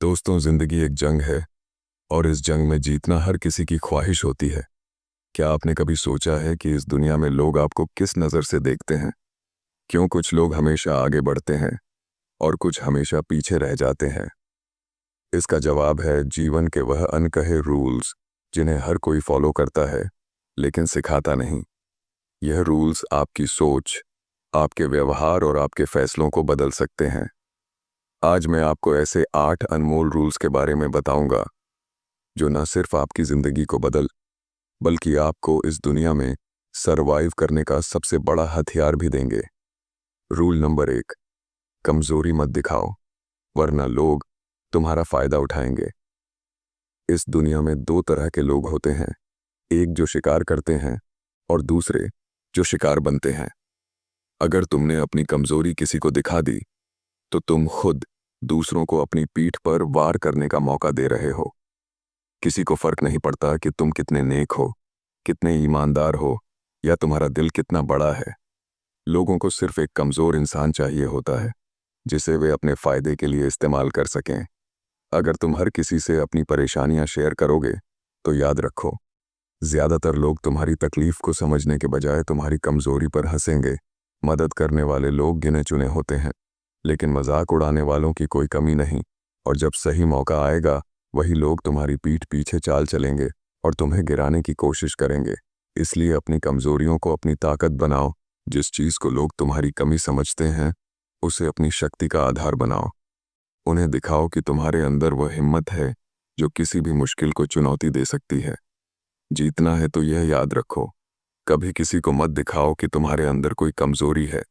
दोस्तों, जिंदगी एक जंग है और इस जंग में जीतना हर किसी की ख्वाहिश होती है। क्या आपने कभी सोचा है कि इस दुनिया में लोग आपको किस नज़र से देखते हैं? क्यों कुछ लोग हमेशा आगे बढ़ते हैं और कुछ हमेशा पीछे रह जाते हैं? इसका जवाब है जीवन के वह अनकहे रूल्स जिन्हें हर कोई फॉलो करता है लेकिन सिखाता नहीं। यह रूल्स आपकी सोच, आपके व्यवहार और आपके फैसलों को बदल सकते हैं। आज मैं आपको ऐसे 8 अनमोल रूल्स के बारे में बताऊंगा जो न सिर्फ आपकी ज़िंदगी को बल्कि आपको इस दुनिया में सरवाइव करने का सबसे बड़ा हथियार भी देंगे। रूल नंबर 1, कमज़ोरी मत दिखाओ, वरना लोग तुम्हारा फ़ायदा उठाएंगे। इस दुनिया में 2 तरह के लोग होते हैं, एक जो शिकार करते हैं और दूसरे जो शिकार बनते हैं। अगर तुमने अपनी कमज़ोरी किसी को दिखा दी, तो तुम खुद दूसरों को अपनी पीठ पर वार करने का मौका दे रहे हो। किसी को फर्क नहीं पड़ता कि तुम कितने नेक हो, कितने ईमानदार हो या तुम्हारा दिल कितना बड़ा है। लोगों को सिर्फ एक कमज़ोर इंसान चाहिए होता है जिसे वे अपने फ़ायदे के लिए इस्तेमाल कर सकें। अगर तुम हर किसी से अपनी परेशानियां शेयर करोगे तो याद रखो, ज़्यादातर लोग तुम्हारी तकलीफ़ को समझने के बजाय तुम्हारी कमज़ोरी पर हंसेंगे। मदद करने वाले लोग गिने चुने होते हैं, लेकिन मजाक उड़ाने वालों की कोई कमी नहीं। और जब सही मौका आएगा, वही लोग तुम्हारी पीठ पीछे चाल चलेंगे और तुम्हें गिराने की कोशिश करेंगे। इसलिए अपनी कमज़ोरियों को अपनी ताकत बनाओ। जिस चीज़ को लोग तुम्हारी कमी समझते हैं, उसे अपनी शक्ति का आधार बनाओ। उन्हें दिखाओ कि तुम्हारे अंदर वह हिम्मत है जो किसी भी मुश्किल को चुनौती दे सकती है। जीतना है तो यह याद रखो, कभी किसी को मत दिखाओ कि तुम्हारे अंदर कोई कमज़ोरी है।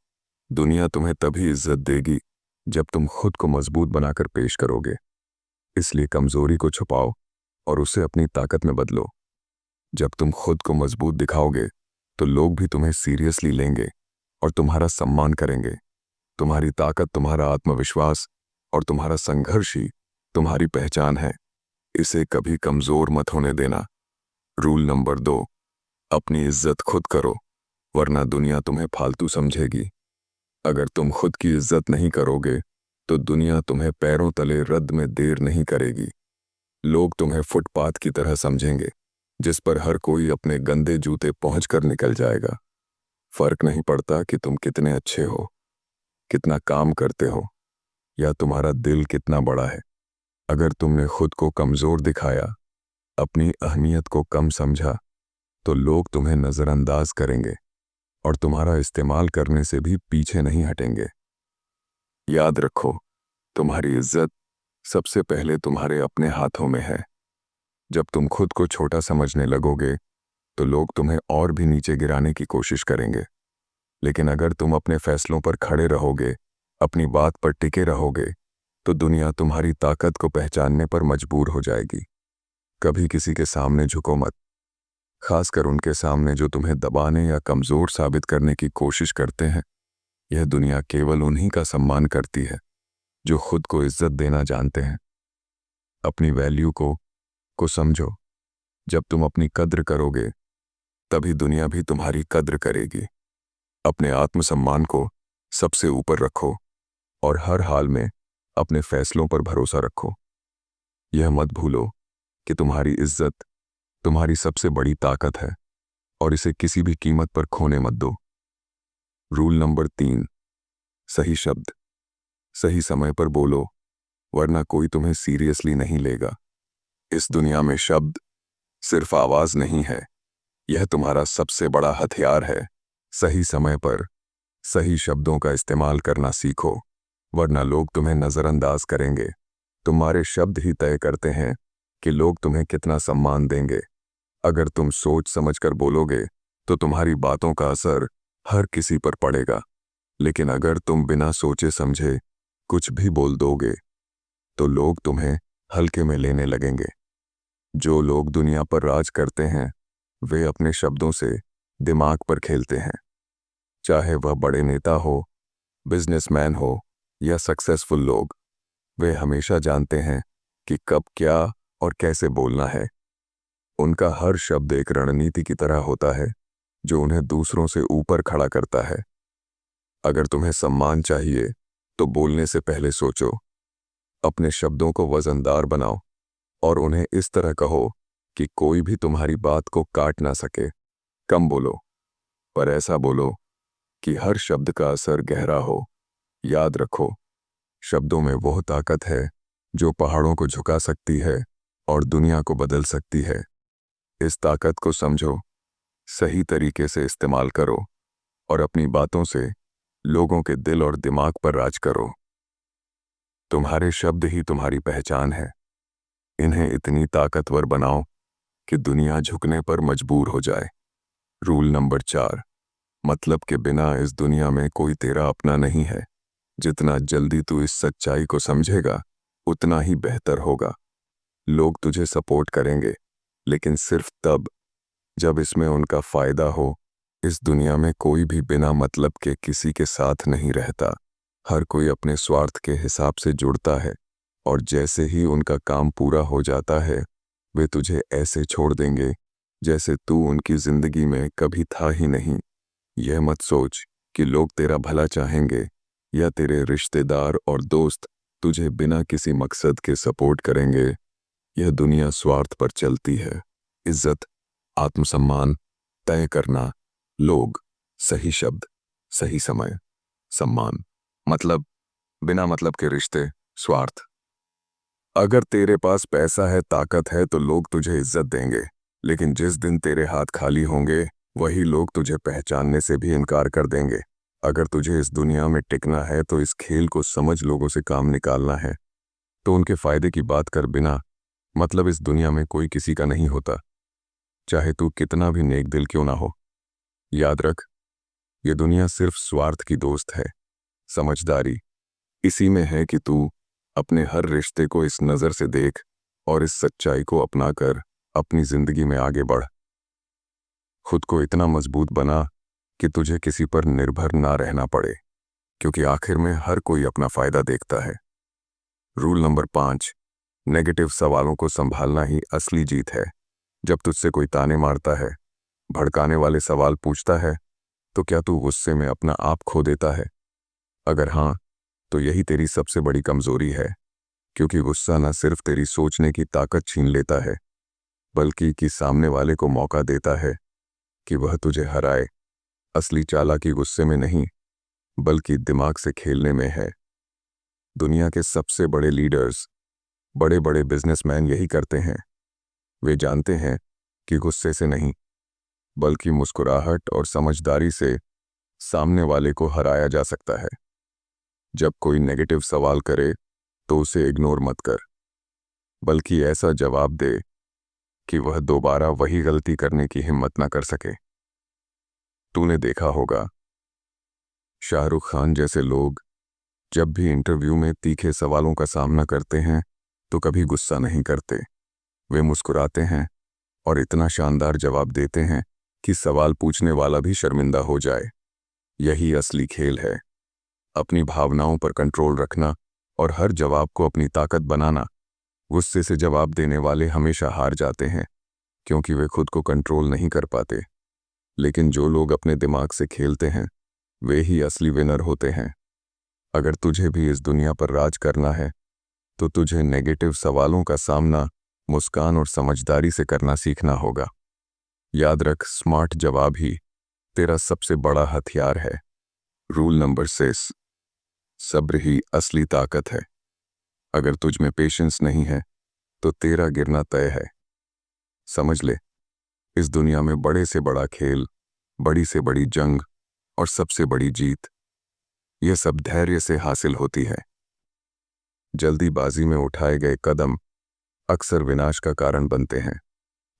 दुनिया तुम्हें तभी इज्जत देगी जब तुम खुद को मजबूत बनाकर पेश करोगे। इसलिए कमज़ोरी को छुपाओ और उसे अपनी ताकत में बदलो। जब तुम खुद को मजबूत दिखाओगे तो लोग भी तुम्हें सीरियसली लेंगे और तुम्हारा सम्मान करेंगे। तुम्हारी ताकत, तुम्हारा आत्मविश्वास और तुम्हारा संघर्ष ही तुम्हारी पहचान है। इसे कभी कमज़ोर मत होने देना। रूल नंबर 2, अपनी इज्जत खुद करो, वरना दुनिया तुम्हें फालतू समझेगी। अगर तुम खुद की इज्जत नहीं करोगे तो दुनिया तुम्हें पैरों तले रद्द में देर नहीं करेगी। लोग तुम्हें फुटपाथ की तरह समझेंगे जिस पर हर कोई अपने गंदे जूते पहुंचकर निकल जाएगा। फर्क नहीं पड़ता कि तुम कितने अच्छे हो, कितना काम करते हो या तुम्हारा दिल कितना बड़ा है। अगर तुमने खुद को कमज़ोर दिखाया, अपनी अहमियत को कम समझा, तो लोग तुम्हें नज़रअंदाज करेंगे और तुम्हारा इस्तेमाल करने से भी पीछे नहीं हटेंगे। याद रखो, तुम्हारी इज्जत सबसे पहले तुम्हारे अपने हाथों में है। जब तुम खुद को छोटा समझने लगोगे तो लोग तुम्हें और भी नीचे गिराने की कोशिश करेंगे। लेकिन अगर तुम अपने फैसलों पर खड़े रहोगे, अपनी बात पर टिके रहोगे, तो दुनिया तुम्हारी ताकत को पहचानने पर मजबूर हो जाएगी। कभी किसी के सामने झुको मत, खासकर उनके सामने जो तुम्हें दबाने या कमज़ोर साबित करने की कोशिश करते हैं। यह दुनिया केवल उन्हीं का सम्मान करती है जो खुद को इज्जत देना जानते हैं। अपनी वैल्यू को समझो। जब तुम अपनी कद्र करोगे, तभी दुनिया भी तुम्हारी कद्र करेगी। अपने आत्मसम्मान को सबसे ऊपर रखो और हर हाल में अपने फैसलों पर भरोसा रखो। यह मत भूलो कि तुम्हारी इज्जत तुम्हारी सबसे बड़ी ताकत है और इसे किसी भी कीमत पर खोने मत दो। रूल नंबर 3, सही शब्द सही समय पर बोलो, वरना कोई तुम्हें सीरियसली नहीं लेगा। इस दुनिया में शब्द सिर्फ आवाज़ नहीं है, यह तुम्हारा सबसे बड़ा हथियार है। सही समय पर सही शब्दों का इस्तेमाल करना सीखो, वरना लोग तुम्हें नज़रअंदाज करेंगे। तुम्हारे शब्द ही तय करते हैं कि लोग तुम्हें कितना सम्मान देंगे। अगर तुम सोच समझकर बोलोगे तो तुम्हारी बातों का असर हर किसी पर पड़ेगा। लेकिन अगर तुम बिना सोचे समझे कुछ भी बोल दोगे तो लोग तुम्हें हल्के में लेने लगेंगे। जो लोग दुनिया पर राज करते हैं, वे अपने शब्दों से दिमाग पर खेलते हैं। चाहे वह बड़े नेता हो, बिजनेसमैन हो या सक्सेसफुल लोग, वे हमेशा जानते हैं कि कब क्या और कैसे बोलना है। उनका हर शब्द एक रणनीति की तरह होता है जो उन्हें दूसरों से ऊपर खड़ा करता है। अगर तुम्हें सम्मान चाहिए तो बोलने से पहले सोचो, अपने शब्दों को वजनदार बनाओ और उन्हें इस तरह कहो कि कोई भी तुम्हारी बात को काट ना सके। कम बोलो, पर ऐसा बोलो कि हर शब्द का असर गहरा हो। याद रखो, शब्दों में वो ताकत है जो पहाड़ों को झुका सकती है और दुनिया को बदल सकती है। इस ताकत को समझो, सही तरीके से इस्तेमाल करो और अपनी बातों से लोगों के दिल और दिमाग पर राज करो। तुम्हारे शब्द ही तुम्हारी पहचान है। इन्हें इतनी ताकतवर बनाओ कि दुनिया झुकने पर मजबूर हो जाए। रूल नंबर 4, मतलब के बिना इस दुनिया में कोई तेरा अपना नहीं है। जितना जल्दी तू इस सच्चाई को समझेगा, उतना ही बेहतर होगा। लोग तुझे सपोर्ट करेंगे, लेकिन सिर्फ तब जब इसमें उनका फायदा हो। इस दुनिया में कोई भी बिना मतलब के किसी के साथ नहीं रहता। हर कोई अपने स्वार्थ के हिसाब से जुड़ता है, और जैसे ही उनका काम पूरा हो जाता है, वे तुझे ऐसे छोड़ देंगे जैसे तू उनकी जिंदगी में कभी था ही नहीं। यह मत सोच कि लोग तेरा भला चाहेंगे या तेरे रिश्तेदार और दोस्त तुझे बिना किसी मकसद के सपोर्ट करेंगे। यह दुनिया स्वार्थ पर चलती है। इज्जत, आत्मसम्मान, तय करना, लोग, सही शब्द, सही समय, सम्मान, मतलब बिना मतलब के रिश्ते, स्वार्थ। अगर तेरे पास पैसा है, ताकत है, तो लोग तुझे इज्जत देंगे, लेकिन जिस दिन तेरे हाथ खाली होंगे, वही लोग तुझे पहचानने से भी इनकार कर देंगे। अगर तुझे इस दुनिया में टिकना है तो इस खेल को समझ, लोगों से काम निकालना है तो उनके फायदे की बात कर। बिना मतलब इस दुनिया में कोई किसी का नहीं होता, चाहे तू कितना भी नेक दिल क्यों ना हो। याद रख, ये दुनिया सिर्फ स्वार्थ की दोस्त है। समझदारी इसी में है कि तू अपने हर रिश्ते को इस नज़र से देख और इस सच्चाई को अपनाकर अपनी जिंदगी में आगे बढ़। खुद को इतना मजबूत बना कि तुझे किसी पर निर्भर ना रहना पड़े, क्योंकि आखिर में हर कोई अपना फायदा देखता है। रूल नंबर 5, नेगेटिव सवालों को संभालना ही असली जीत है। जब तुझसे कोई ताने मारता है, भड़काने वाले सवाल पूछता है, तो क्या तू गुस्से में अपना आप खो देता है? अगर हाँ, तो यही तेरी सबसे बड़ी कमजोरी है, क्योंकि गुस्सा न सिर्फ तेरी सोचने की ताकत छीन लेता है, बल्कि कि सामने वाले को मौका देता है कि वह तुझे हराए। असली चालाकी गुस्से में नहीं, बल्कि दिमाग से खेलने में है। दुनिया के सबसे बड़े लीडर्स, बड़े बड़े बिजनेसमैन यही करते हैं। वे जानते हैं कि गुस्से से नहीं, बल्कि मुस्कुराहट और समझदारी से सामने वाले को हराया जा सकता है। जब कोई नेगेटिव सवाल करे तो उसे इग्नोर मत कर, बल्कि ऐसा जवाब दे कि वह दोबारा वही गलती करने की हिम्मत ना कर सके। तूने देखा होगा, शाहरुख खान जैसे लोग जब भी इंटरव्यू में तीखे सवालों का सामना करते हैं तो कभी गुस्सा नहीं करते। वे मुस्कुराते हैं और इतना शानदार जवाब देते हैं कि सवाल पूछने वाला भी शर्मिंदा हो जाए। यही असली खेल है, अपनी भावनाओं पर कंट्रोल रखना और हर जवाब को अपनी ताकत बनाना। गुस्से से जवाब देने वाले हमेशा हार जाते हैं, क्योंकि वे खुद को कंट्रोल नहीं कर पाते। लेकिन जो लोग अपने दिमाग से खेलते हैं, वे ही असली विनर होते हैं। अगर तुझे भी इस दुनिया पर राज करना है, तो तुझे नेगेटिव सवालों का सामना मुस्कान और समझदारी से करना सीखना होगा। याद रख, स्मार्ट जवाब ही तेरा सबसे बड़ा हथियार है। रूल नंबर 6, सब्र ही असली ताकत है। अगर तुझ में पेशेंस नहीं है, तो तेरा गिरना तय है। समझ ले, इस दुनिया में बड़े से बड़ा खेल, बड़ी से बड़ी जंग और सबसे बड़ी जीत, यह सब धैर्य से हासिल होती है। जल्दीबाजी में उठाए गए कदम अक्सर विनाश का कारण बनते हैं।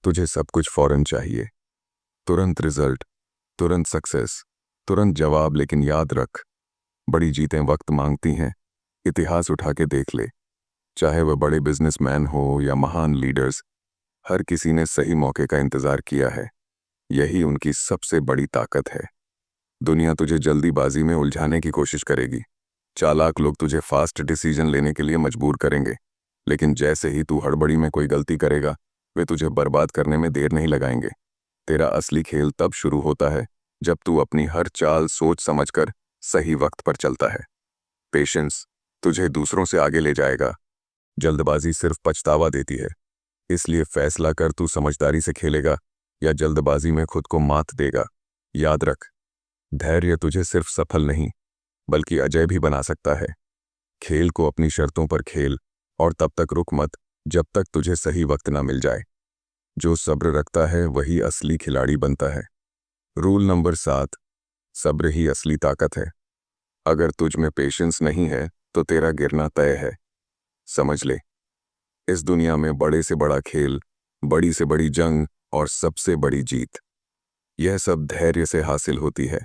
तुझे सब कुछ फौरन चाहिए, तुरंत रिजल्ट, तुरंत सक्सेस, तुरंत जवाब। लेकिन याद रख, बड़ी जीतें वक्त मांगती हैं। इतिहास उठा के देख ले, चाहे वह बड़े बिजनेसमैन हो या महान लीडर्स, हर किसी ने सही मौके का इंतजार किया है। यही उनकी सबसे बड़ी ताकत है। दुनिया तुझे जल्दीबाजी में उलझाने की कोशिश करेगी। चालाक लोग तुझे फास्ट डिसीजन लेने के लिए मजबूर करेंगे, लेकिन जैसे ही तू हड़बड़ी में कोई गलती करेगा, वे तुझे बर्बाद करने में देर नहीं लगाएंगे। तेरा असली खेल तब शुरू होता है जब तू अपनी हर चाल सोच समझकर सही वक्त पर चलता है। पेशेंस तुझे दूसरों से आगे ले जाएगा, जल्दबाजी सिर्फ पछतावा देती है, इसलिए फैसला कर तू समझदारी से खेलेगा या जल्दबाजी में खुद को मात देगा। याद रख, धैर्य तुझे सिर्फ सफल नहीं बल्कि अजय भी बना सकता है। खेल को अपनी शर्तों पर खेल और तब तक रुक मत जब तक तुझे सही वक्त ना मिल जाए। जो सब्र रखता है वही असली खिलाड़ी बनता है। रूल नंबर 7, सब्र ही असली ताकत है। अगर तुझ में पेशेंस नहीं है तो तेरा गिरना तय है। समझ ले, इस दुनिया में बड़े से बड़ा खेल, बड़ी से बड़ी जंग और सबसे बड़ी जीत, यह सब धैर्य से हासिल होती है।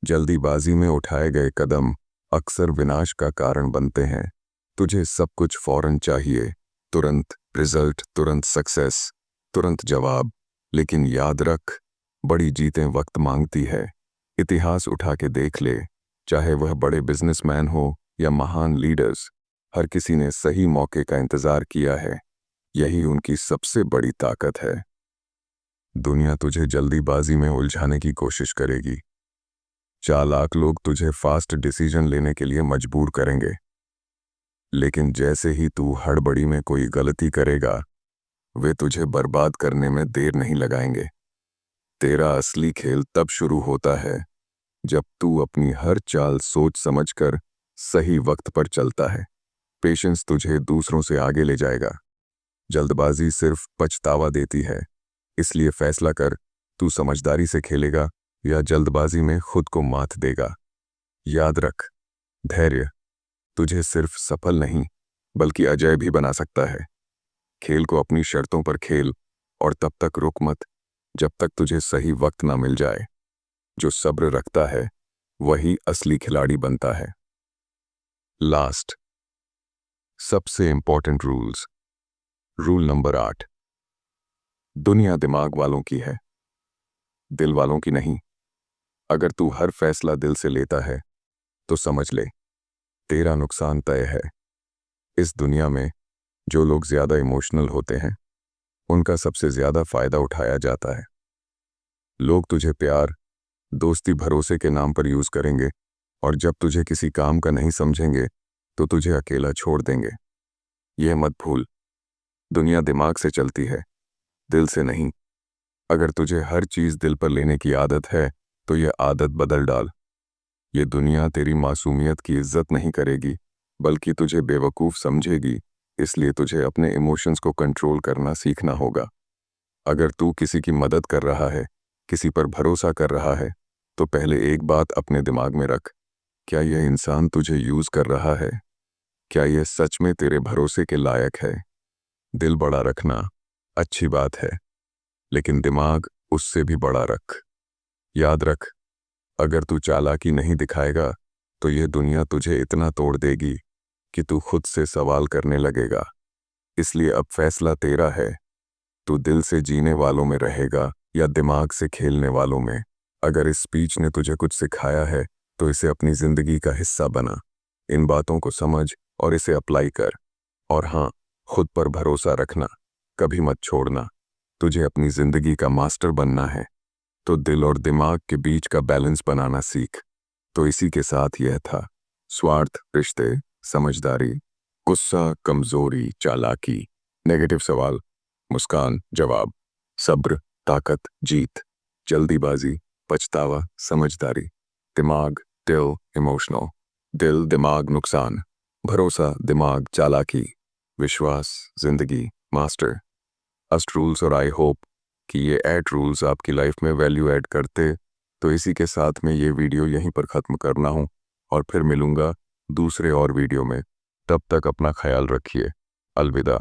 जल्दीबाजी में उठाए गए कदम अक्सर विनाश का कारण बनते हैं। तुझे सब कुछ फौरन चाहिए, तुरंत रिजल्ट, तुरंत सक्सेस, तुरंत जवाब। लेकिन याद रख, बड़ी जीतें वक्त मांगती है। इतिहास उठा के देख ले, चाहे वह बड़े बिजनेसमैन हो या महान लीडर्स, हर किसी ने सही मौके का इंतजार किया है। यही उनकी सबसे बड़ी ताकत है। दुनिया तुझे जल्दीबाजी में उलझाने की कोशिश करेगी। चालाक लोग तुझे फास्ट डिसीजन लेने के लिए मजबूर करेंगे, लेकिन जैसे ही तू हड़बड़ी में कोई गलती करेगा, वे तुझे बर्बाद करने में देर नहीं लगाएंगे। तेरा असली खेल तब शुरू होता है जब तू अपनी हर चाल सोच समझकर सही वक्त पर चलता है। पेशेंस तुझे दूसरों से आगे ले जाएगा। जल्दबाजी सिर्फ पछतावा देती है, इसलिए फैसला कर, तू समझदारी से खेलेगा या जल्दबाजी में खुद को मात देगा। याद रख, धैर्य तुझे सिर्फ सफल नहीं बल्कि अजय भी बना सकता है। खेल को अपनी शर्तों पर खेल और तब तक रुक मत जब तक तुझे सही वक्त ना मिल जाए। जो सब्र रखता है वही असली खिलाड़ी बनता है। लास्ट, सबसे इंपॉर्टेंट रूल्स। रूल नंबर 8, दुनिया दिमाग वालों की है, दिल वालों की नहीं। अगर तू हर फैसला दिल से लेता है तो समझ ले, तेरा नुकसान तय है। इस दुनिया में जो लोग ज्यादा इमोशनल होते हैं, उनका सबसे ज्यादा फायदा उठाया जाता है। लोग तुझे प्यार, दोस्ती, भरोसे के नाम पर यूज करेंगे और जब तुझे किसी काम का नहीं समझेंगे तो तुझे अकेला छोड़ देंगे। यह मत भूल, दुनिया दिमाग से चलती है, दिल से नहीं। अगर तुझे हर चीज दिल पर लेने की आदत है तो यह आदत बदल डाल। ये दुनिया तेरी मासूमियत की इज्जत नहीं करेगी बल्कि तुझे बेवकूफ़ समझेगी। इसलिए तुझे अपने इमोशंस को कंट्रोल करना सीखना होगा। अगर तू किसी की मदद कर रहा है, किसी पर भरोसा कर रहा है, तो पहले एक बात अपने दिमाग में रख, क्या यह इंसान तुझे यूज़ कर रहा है? क्या यह सच में तेरे भरोसे के लायक है? दिल बड़ा रखना अच्छी बात है, लेकिन दिमाग उससे भी बड़ा रख। याद रख, अगर तू चालाकी नहीं दिखाएगा तो यह दुनिया तुझे इतना तोड़ देगी कि तू खुद से सवाल करने लगेगा। इसलिए अब फैसला तेरा है, तू दिल से जीने वालों में रहेगा या दिमाग से खेलने वालों में। अगर इस स्पीच ने तुझे कुछ सिखाया है तो इसे अपनी जिंदगी का हिस्सा बना। इन बातों को समझ और इसे अप्लाई कर। और हाँ, खुद पर भरोसा रखना, कभी मत छोड़ना। तुझे अपनी जिंदगी का मास्टर बनना है तो दिल और दिमाग के बीच का बैलेंस बनाना सीख। तो इसी के साथ यह था स्वार्थ, रिश्ते, समझदारी, गुस्सा, कमजोरी, चालाकी, नेगेटिव सवाल, मुस्कान, जवाब, सब्र, ताकत, जीत, जल्दीबाजी, पछतावा, समझदारी, दिमाग, दिल, इमोशनल, दिल, दिमाग, नुकसान, भरोसा, दिमाग, चालाकी, विश्वास, जिंदगी, मास्टर। 8 रूल्स और आई होप कि ये 8 रूल्स आपकी लाइफ में वैल्यू ऐड करते। तो इसी के साथ मैं ये वीडियो यहीं पर ख़त्म करना हूँ और फिर मिलूँगा दूसरे और वीडियो में। तब तक अपना ख्याल रखिए। अलविदा।